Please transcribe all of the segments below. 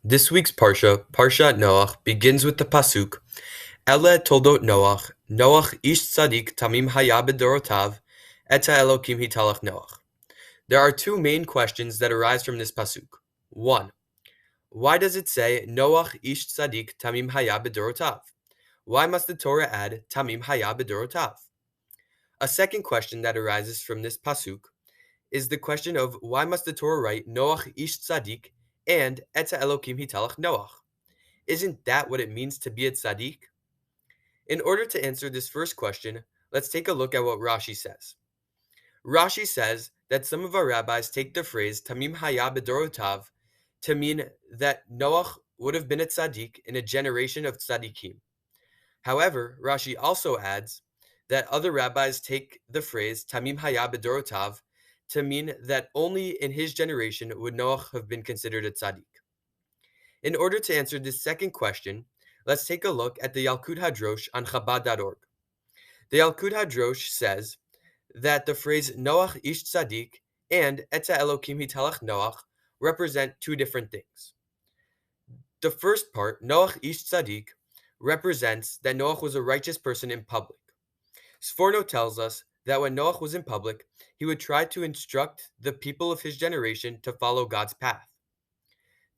This week's Parsha, Parashat Noach, begins with the pasuk, Elliot Toldot Noach, Noach ish tzadik tamim haya b'dorotav, eta Elokim hitalach Noach. There are two main questions that arise from this pasuk. 1. Why does it say Noach ish tzadik tamim haya b'dorotav? Why must the Torah add tamim haya b'dorotav? A second question that arises from this pasuk is the question of why must the Torah write Noach ish tzadik and eta Elokim hitalach Noach? Isn't that what it means to be a tzaddik? In order to answer this first question, let's take a look at what Rashi says. Rashi says that some of our rabbis take the phrase Tamim haya b'dorotav to mean that Noach would have been a tzaddik in a generation of tzaddikim. However, Rashi also adds that other rabbis take the phrase Tamim haya b'dorotav to mean that only in his generation would Noach have been considered a tzaddik. In order to answer this second question, let's take a look at the Yalkut Hadrosh on Chabad.org. The Yalkut Hadrosh says that the phrase Noach ish tzadik and Eta Elokim hitalach Noach represent two different things. The first part, Noach ish tzadik, represents that Noach was a righteous person in public. Sforno tells us that when Noach was in public, he would try to instruct the people of his generation to follow God's path.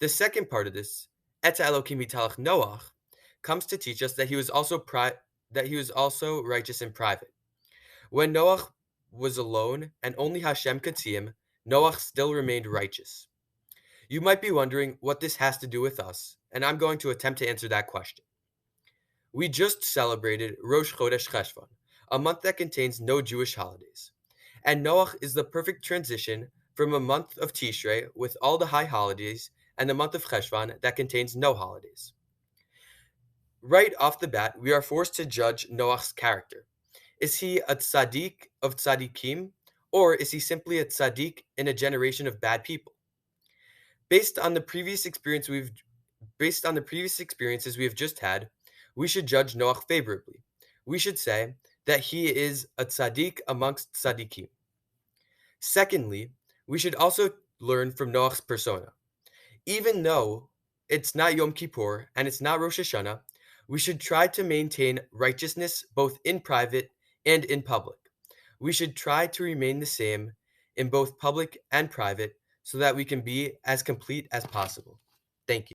The second part of this, Eta Elokim hitalach Noach, comes to teach us that he was also righteous in private. When Noach was alone and only Hashem could see him, Noach still remained righteous. You might be wondering what this has to do with us, and I'm going to attempt to answer that question. We just celebrated Rosh Chodesh Cheshvan, a month that contains no Jewish holidays. And Noach is the perfect transition from a month of Tishrei with all the high holidays and the month of Cheshvan that contains no holidays. Right off the bat, we are forced to judge Noach's character. Is he a tzaddik of tzaddikim, or is he simply a tzaddik in a generation of bad people? Based on the previous experiences we have just had, we should judge Noach favorably. We should say that he is a tzaddik amongst tzaddikim. Secondly, we should also learn from Noach's persona. Even though it's not Yom Kippur and it's not Rosh Hashanah, we should try to maintain righteousness both in private and in public. We should try to remain the same in both public and private so that we can be as complete as possible. Thank you.